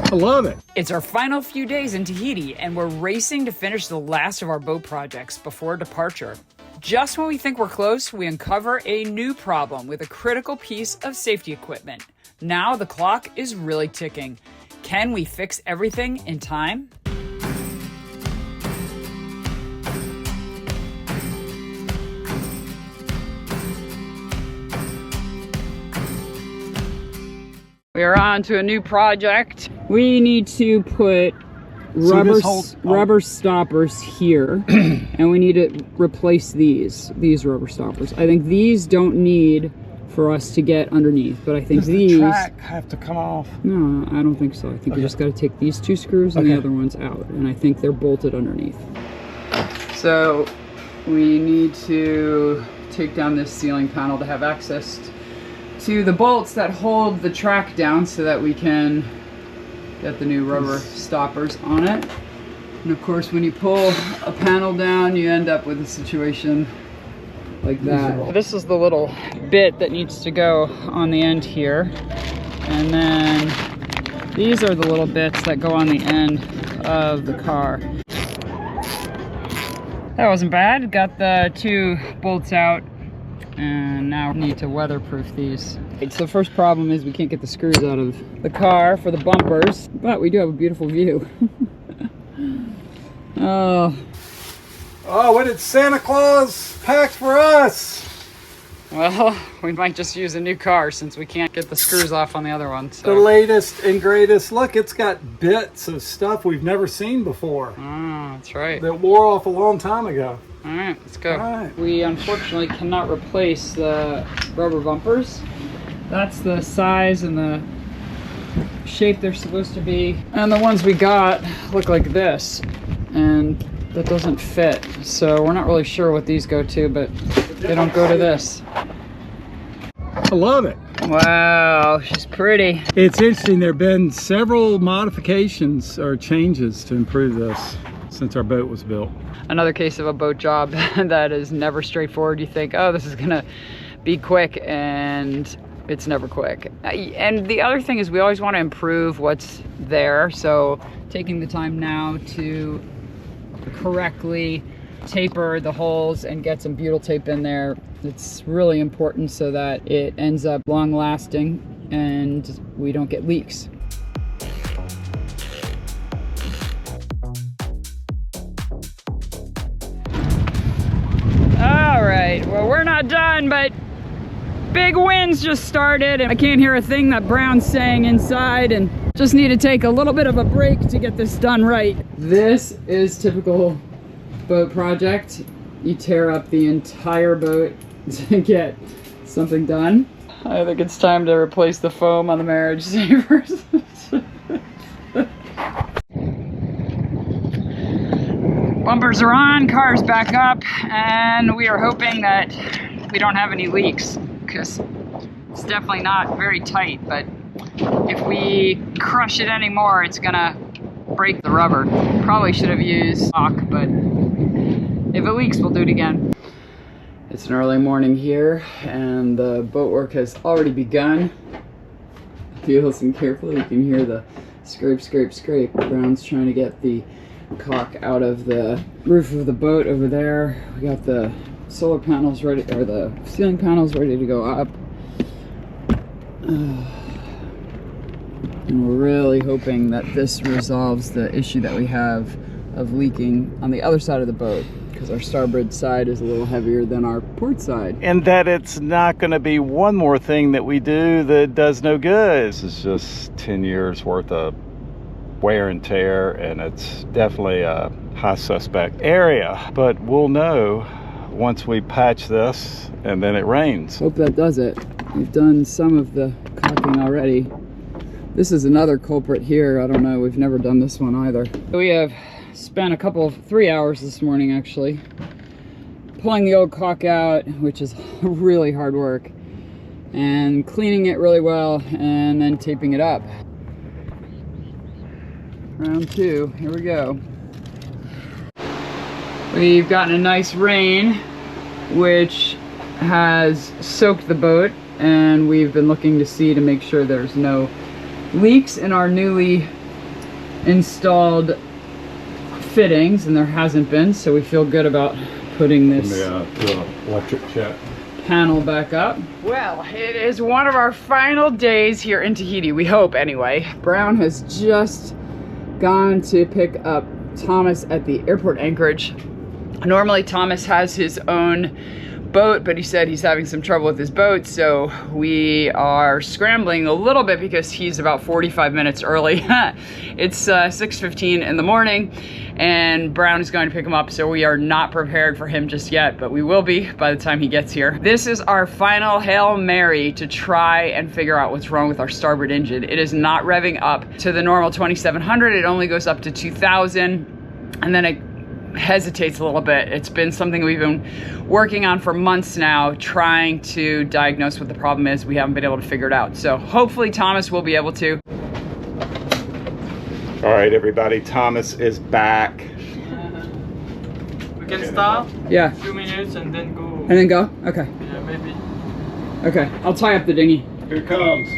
I love it. It's our final few days in Tahiti, and we're racing to finish the last of our boat projects before departure. Just when we think we're close, we uncover a new problem with a critical piece of safety equipment. Now the clock is really ticking. Can we fix everything in time? We are on to a new project. We need to put rubber stoppers here, and we need to replace these rubber stoppers. I think these don't need for us to get underneath, but I think these... Does the track have to come off? No, I don't think so. I think you just got to take these two screws and the other ones out, and I think they're bolted underneath. So we need to take down this ceiling panel to have access to the bolts that hold the track down so that we can get the new rubber stoppers on it. And of course, when you pull a panel down, you end up with a situation like that. This is the little bit that needs to go on the end here. And then these are the little bits that go on the end of the car. That wasn't bad. Got the two bolts out. And now we need to weatherproof these. So the first problem is we can't get the screws out of the car for the bumpers, but we do have a beautiful view. Oh, what did Santa Claus pack for us? well, we might just use a new car since we can't get the screws off on the other one. So. The latest and greatest. Look, it's got bits of stuff we've never seen before. Oh, that's right. That wore off a long time ago. All right, let's go. All right. We unfortunately cannot replace the rubber bumpers. That's the size and the shape they're supposed to be. And the ones we got look like this, and that doesn't fit. So we're not really sure what these go to, but they don't go to this. I love it. Wow, she's pretty. It's interesting. There have been several modifications or changes to improve this since our boat was built. Another case of a boat job that is never straightforward. You think, oh, this is gonna be quick, and it's never quick. And the other thing is we always want to improve what's there. So taking the time now to correctly taper the holes and get some butyl tape in there, it's really important so that it ends up long lasting and we don't get leaks. All right, well, we're not done, but big winds just started and I can't hear a thing that Brown's saying inside, and just need to take a little bit of a break to get this done right. This is typical boat project. You tear up the entire boat to get something done. I think it's time to replace the foam on the marriage savers. Bumpers are on, car's back up, and we are hoping that we don't have any leaks, because it's definitely not very tight, but if we crush it anymore, it's gonna break the rubber. Probably should have used caulk, but if it leaks, we'll do it again. It's an early morning here, and the boat work has already begun. If you listen carefully, you can hear the scrape, scrape, scrape. Brown's trying to get the caulk out of the roof of the boat over there. We got the solar panels ready, or the ceiling panels ready to go up. And we're really hoping that this resolves the issue that we have of leaking on the other side of the boat, because our starboard side is a little heavier than our port side. And that it's not going to be one more thing that we do that does no good. This is just 10 years worth of wear and tear, and it's definitely a high suspect area, but we'll know once we patch this and then it rains. Hope that does it. We've done some of the caulking already. This is another culprit here. I don't know, we've never done this one either. We have spent 3 hours this morning actually pulling the old caulk out, which is really hard work, and cleaning it really well and then taping it up. Round two, here we go. We've gotten a nice rain, which has soaked the boat, and we've been looking to see to make sure there's no leaks in our newly installed fittings, and there hasn't been, so we feel good about putting this electric check. panel back up. Well, it is one of our final days here in Tahiti, we hope anyway. Brown has just gone to pick up Thomas at the airport anchorage. Normally Thomas has his own boat, but he said he's having some trouble with his boat, so we are scrambling a little bit because he's about 45 minutes early. It's 6:15 in the morning, and Brown is going to pick him up, so we are not prepared for him just yet, but we will be by the time he gets here. This is our final Hail Mary to try and figure out what's wrong with our starboard engine. It is not revving up to the normal 2700, it only goes up to 2000, and then it hesitates a little bit. It's been something we've been working on for months now, trying to diagnose what the problem is. We haven't been able to figure it out. So hopefully Thomas will be able to. All right, everybody, Thomas is back. We can start. Yeah. A few minutes and then go. And then go? Okay. Yeah, maybe. Okay, I'll tie up the dinghy. Here it comes.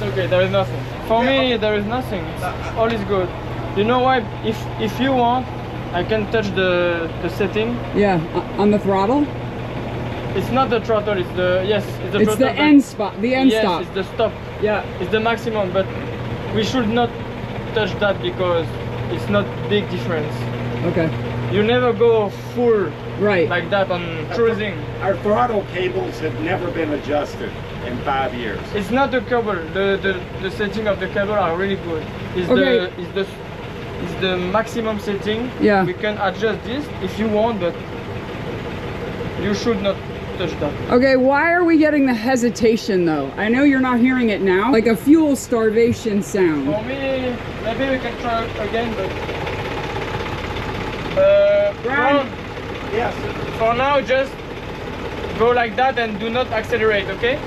Okay, there is nothing. For me, there is nothing. All is good. You know why? If you want, I can touch the setting. Yeah, on the throttle? It's not the throttle, it's the, yes, it's the It's the end spot, the end yes, stop. It's the stop. Yeah. It's the maximum, but we should not touch that because it's not big difference. Okay. You never go full Right. like that on cruising. Our throttle cables have never been adjusted in 5 years. It's not the cable. The setting of the cable are really good. It's Okay. it's the maximum setting. Yeah. We can adjust this if you want, but you should not touch that. Okay, why are we getting the hesitation though? I know you're not hearing it now. Like a fuel starvation sound. For me, maybe we can try again, but Brown. yes. For now, just go like that and do not accelerate, okay?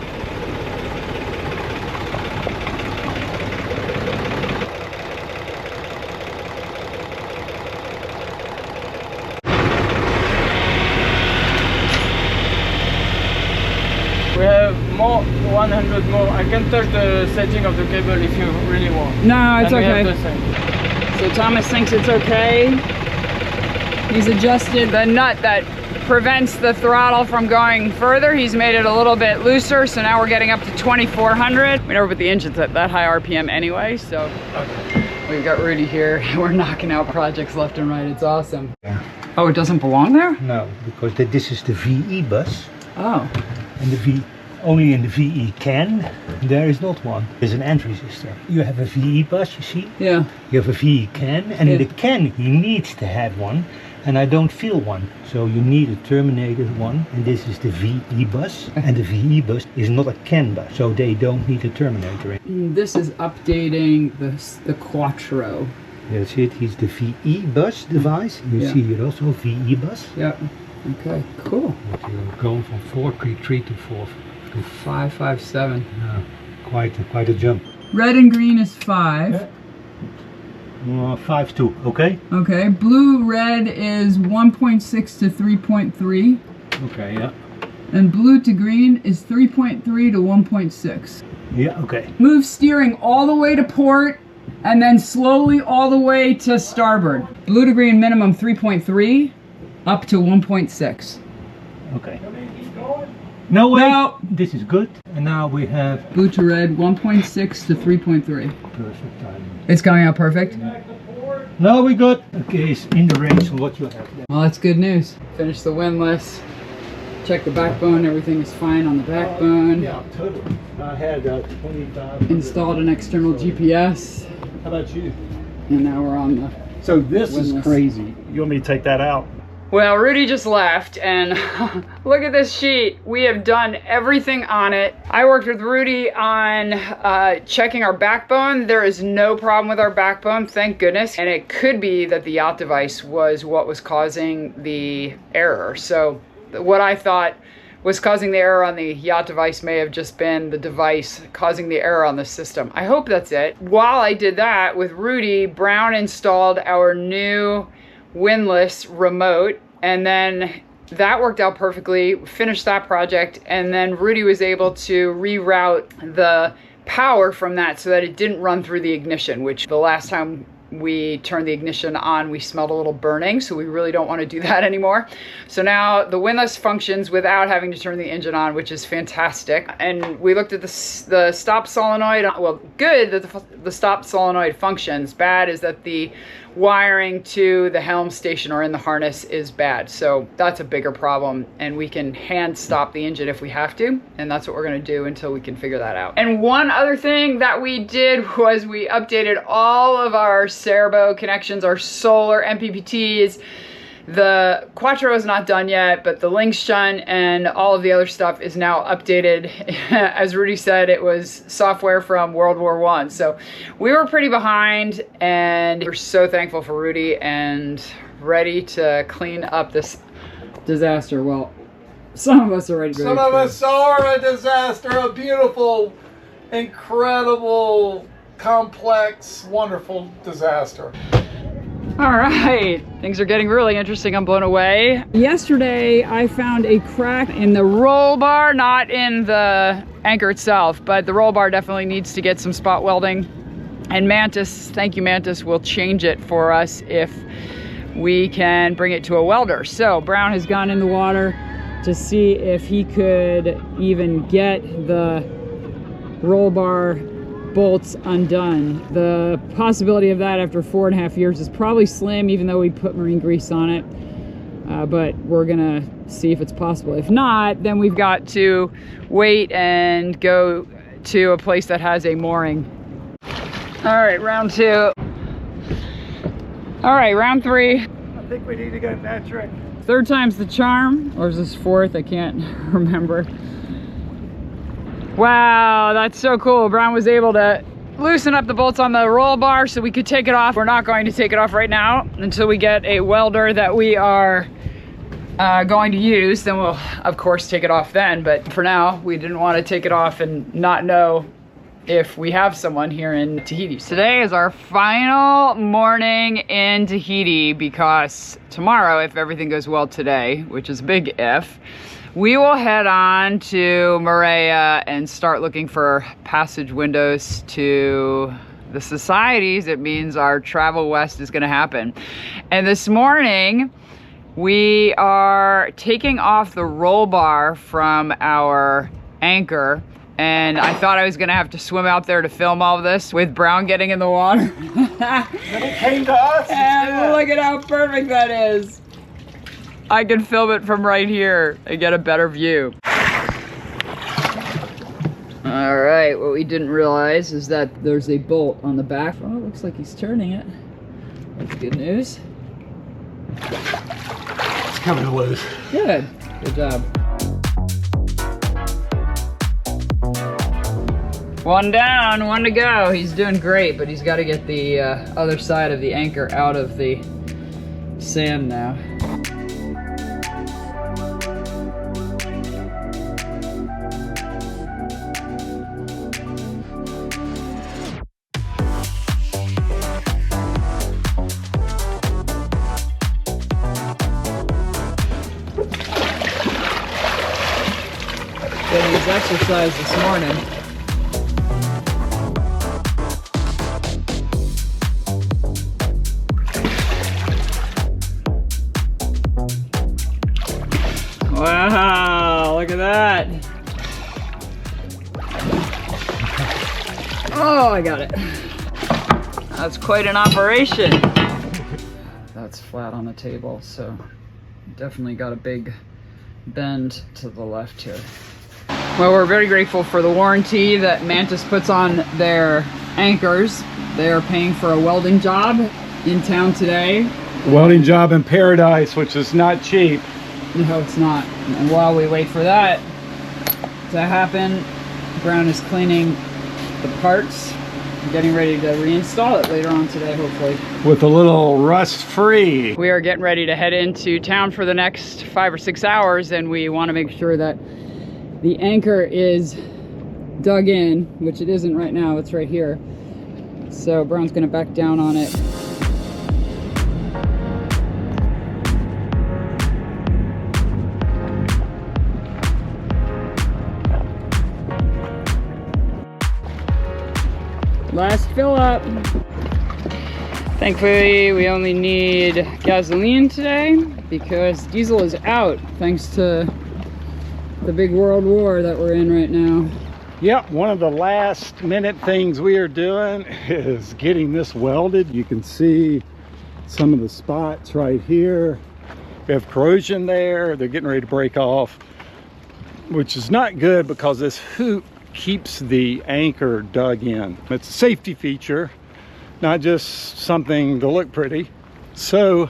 We have more, 100 more. I can touch the setting of the cable if you really want. No, it's And we okay. have the same. So Thomas thinks it's okay. He's adjusted the nut that prevents the throttle from going further. He's made it a little bit looser, so now we're getting up to 2400. We never put the engines at that high RPM anyway, so we've got Rudy here. We're knocking out projects left and right. It's awesome. Yeah. Oh, it doesn't belong there? No, because this is the VE bus, Oh. and only in the VE can there is not one. There's an entry system. You have a VE bus, you see? Yeah. You have a VE can, and in the can he needs to have one, and I don't feel one. So you need a terminated one, and this is the VE bus, and the VE bus is not a can bus, so they don't need a terminator. This is updating the Quattro. That's it, he's the VE bus device. You Yeah. see here also VE bus. Yeah. Okay, cool. But you're going from 433 to 557. quite a jump. Red and green is 5. 5.2, okay? Okay, blue red is 1.6 to 3.3. Okay, yeah. And blue to green is 3.3 to 1.6. Yeah, okay. Move steering all the way to port and then slowly all the way to starboard. Blue to green minimum 3.3 up to 1.6. Okay. No way. No. This is good. And now we have Blue to red 1.6 to 3.3. perfect timing. It's coming out perfect? Now we got okay, it's in the range of what you have there. Well, that's good news. Finish the windlass. Check the backbone. Everything is fine on the backbone. Yeah, totally. I had 20,000. Installed an external GPS. How about you? And now we're on the... So this Windlass. is crazy. You want me to take that out? Well, Rudy just left, and look at this sheet. We have done everything on it. I worked with Rudy on checking our backbone. There is no problem with our backbone, thank goodness. And it could be that the yacht device was what was causing the error. So what I thought was causing the error on the yacht device may have just been the device causing the error on the system. I hope that's it. While I did that with Rudy, Brown installed our new windlass remote, and then that worked out perfectly. Finished that project, and then Rudy was able to reroute the power from that so that it didn't run through the ignition, which the last time we turned the ignition on, we smelled a little burning, so we really don't want to do that anymore. So now the windlass functions without having to turn the engine on, which is fantastic. And we looked at the stop solenoid. Well, good that the stop solenoid functions. Bad is that the wiring to the helm station or in the harness is bad. So that's a bigger problem, and we can hand stop the engine if we have to, and that's what we're going to do until we can figure that out. And one other thing that we did was we updated all of our sailboat connections, our solar MPPTs. The Quattro is not done yet, but the link shunt and all of the other stuff is now updated. As Rudy said, it was software from World War I. So we were pretty behind, and we're so thankful for Rudy and ready to clean up this disaster. Well, some of us are ready to Some of us are a disaster, a beautiful, incredible, complex, wonderful disaster. All right, things are getting really interesting. I'm blown away. Yesterday, I found a crack in the roll bar, not in the anchor itself, but the roll bar definitely needs to get some spot welding. And Mantis, thank you Mantis, will change it for us if we can bring it to a welder. So Brown has gone in the water to see if he could even get the roll bar bolts undone. The possibility of that after 4.5 years is probably slim, even though we put marine grease on it. But we're gonna see if it's possible. If not, then we've got to wait and go to a place that has a mooring. All right, round 2. All right, round 3. I think we need to get that trick. 3rd time's the charm, or is this 4th? I can't remember. Wow, that's so cool. Brown was able to loosen up the bolts on the roll bar so we could take it off. We're not going to take it off right now until we get a welder that we are going to use. Then we'll, of course, take it off then. But for now, we didn't want to take it off and not know if we have someone here in Tahiti. Today is our final morning in Tahiti because tomorrow, if everything goes well today, which is a big if, we will head on to Moorea and start looking for passage windows to the societies. It means our travel west is gonna happen. And this morning, we are taking off the roll bar from our anchor, and I thought I was gonna have to swim out there to film all of this with Brown getting in the water. Then it came to us. And look at how perfect that is. I can film it from right here and get a better view. All right, what we didn't realize is that there's a bolt on the back. Oh, it looks like he's turning it. That's good news. It's coming loose. Good, good job. One down, one to go. He's doing great, but he's got to get the other side of the anchor out of the sand now. Getting his exercise this morning. Wow, look at that. Oh, I got it. That's quite an operation. That's flat on the table, so definitely got a big bend to the left here. Well, we're very grateful for the warranty that Mantis puts on their anchors. They are paying for a welding job in town today, Welding job in paradise, which is not cheap. No, it's not. And while we wait for that to happen, Brown is cleaning the parts, getting ready to reinstall it later on today, hopefully. With a little rust-free. We are getting ready to head into town for the next 5 or 6 hours, and we want to make sure that the anchor is dug in, which it isn't right now, it's right here. So Brown's gonna back down on it. Last fill up. Thankfully, we only need gasoline today because diesel is out thanks to the big world war that we're in right now. Yep, one of the last minute things we are doing is getting this welded. You can see some of the spots right here. We have corrosion there. They're getting ready to break off, which is not good because this hoop keeps the anchor dug in. It's a safety feature, not just something to look pretty. So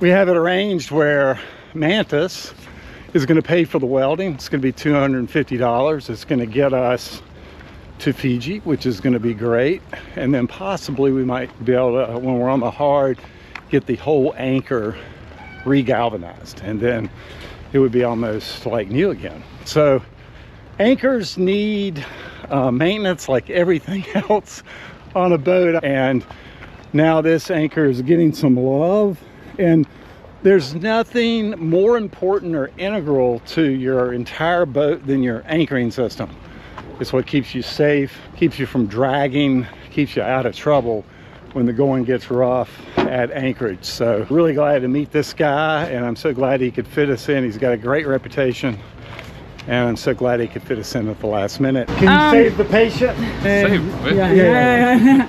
we have it arranged where Mantis is going to pay for the welding. It's going to be $250. It's going to get us to Fiji, which is going to be great. And then possibly we might be able to, when we're on the hard, get the whole anchor re-galvanized, and then it would be almost like new again. So anchors need maintenance like everything else on a boat, and now this anchor is getting some love, and there's nothing more important or integral to your entire boat than your anchoring system. It's what keeps you safe, keeps you from dragging, keeps you out of trouble when the going gets rough at anchorage. So really glad to meet this guy, and I'm so glad he could fit us in. He's got a great reputation, and I'm so glad he could fit us in at the last minute. Can you save the patient? Yeah.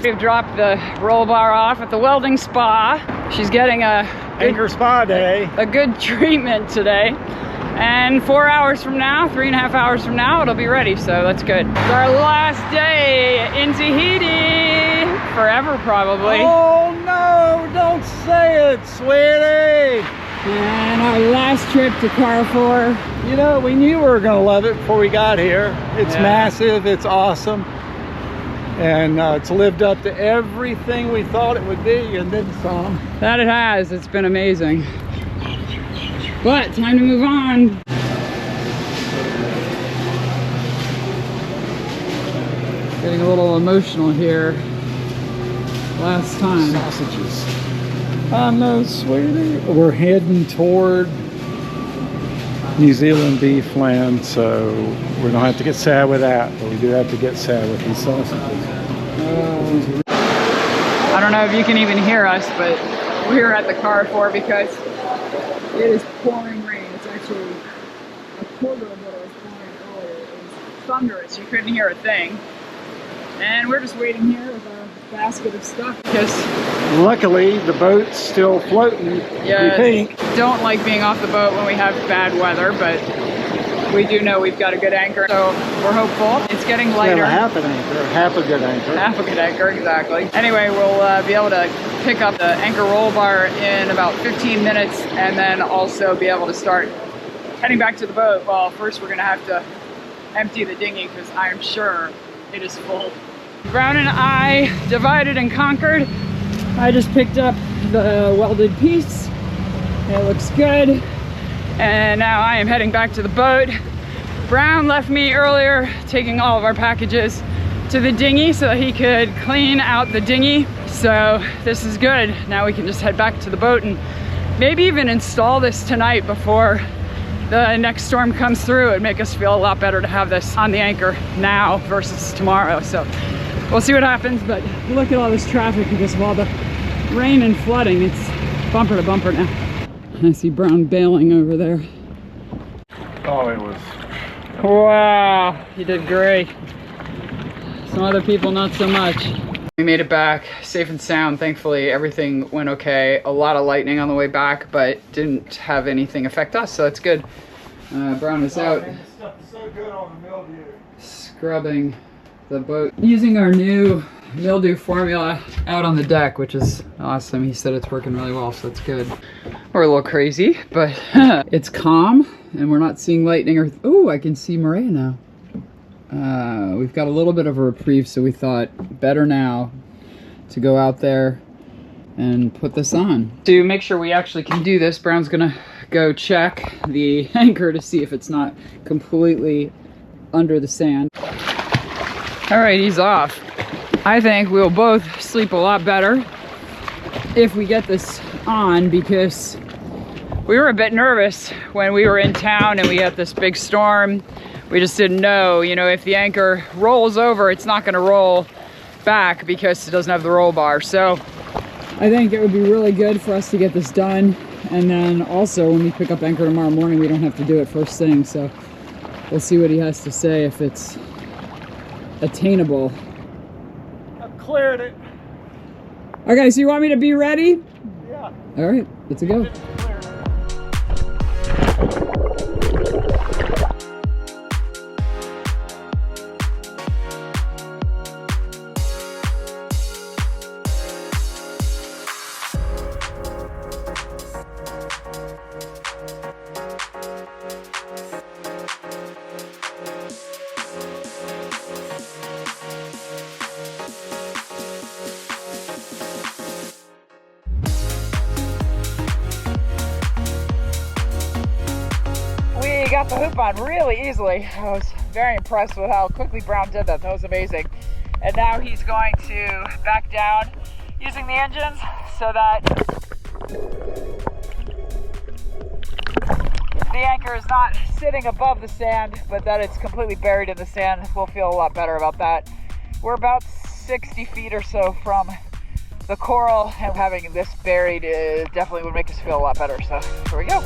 We've dropped the roll bar off at the welding spa. She's getting a anchor spa day. A good treatment today. And 4 hours from now, 3.5 hours from now, it'll be ready, so that's good. It's our last day in Tahiti. Forever, probably. Oh no, don't say it, sweetie. And our last trip to Carrefour. You know, we knew we were gonna love it before we got here. It's massive, it's awesome. And it's lived up to everything we thought it would be, and then some. That it has, it's been amazing. But time to move on. Getting a little emotional here. Last time. Sausages. I know, sweetie. We're heading toward New Zealand beef land, so we don't have to get sad with that, but we do have to get sad with these sausages. I don't know if you can even hear us, but we're at the Carrefour because it is pouring rain. It's actually a quarter of what it was pouring earlier. It was thunderous. You couldn't hear a thing. And we're just waiting here with our basket of stuff because luckily the boat's still floating. Yeah, we think. Don't like being off the boat when we have bad weather, but we do know we've got a good anchor, so we're hopeful. It's getting lighter. Yeah, half an anchor, half a good anchor. Half a good anchor, exactly. Anyway, we'll be able to pick up the anchor roll bar in about 15 minutes and then also be able to start heading back to the boat. Well, first we're gonna have to empty the dinghy because I'm sure it is full. Brown and I divided and conquered. I just picked up the welded piece. It looks good. And now I am heading back to the boat. Brown left me earlier taking all of our packages to the dinghy so that he could clean out the dinghy. So this is good. Now we can just head back to the boat and maybe even install this tonight before the next storm comes through. It'd make us feel a lot better to have this on the anchor now versus tomorrow. So we'll see what happens, but look at all this traffic because of all the rain and flooding. It's bumper to bumper now. I see Brown bailing over there. Oh, it was. Wow, you did great. Some other people, not so much. We made it back safe and sound. Thankfully, everything went okay. A lot of lightning on the way back, but didn't have anything affect us, so that's good. Brown is out So good on the mildew. scrubbing the boat using our new mildew formula out on the deck, which is awesome. He said it's working really well, so that's good. We're a little crazy, but it's calm and we're not seeing lightning or, oh, I can see Maria now. We've got a little bit of a reprieve, so we thought better now to go out there and put this on. To make sure we actually can do this, Brown's gonna go check the anchor to see if it's not completely under the sand. All right, he's off. I think we'll both sleep a lot better if we get this on, because we were a bit nervous when we were in town and we had this big storm. We just didn't know, you know, if the anchor rolls over, it's not gonna roll back because it doesn't have the roll bar. So I think it would be really good for us to get this done. And then also when we pick up anchor tomorrow morning, we don't have to do it first thing. So we'll see what he has to say if it's attainable. I've cleared it. Okay, so you want me to be ready? Yeah. All right, let's go. We got the hoop on really easily. I was very impressed with how quickly Brown did that. That was amazing. And now he's going to back down using the engines so that the anchor is not sitting above the sand, but that it's completely buried in the sand. We'll feel a lot better about that. We're about 60 feet or so from the coral, and having this buried definitely would make us feel a lot better. So here we go.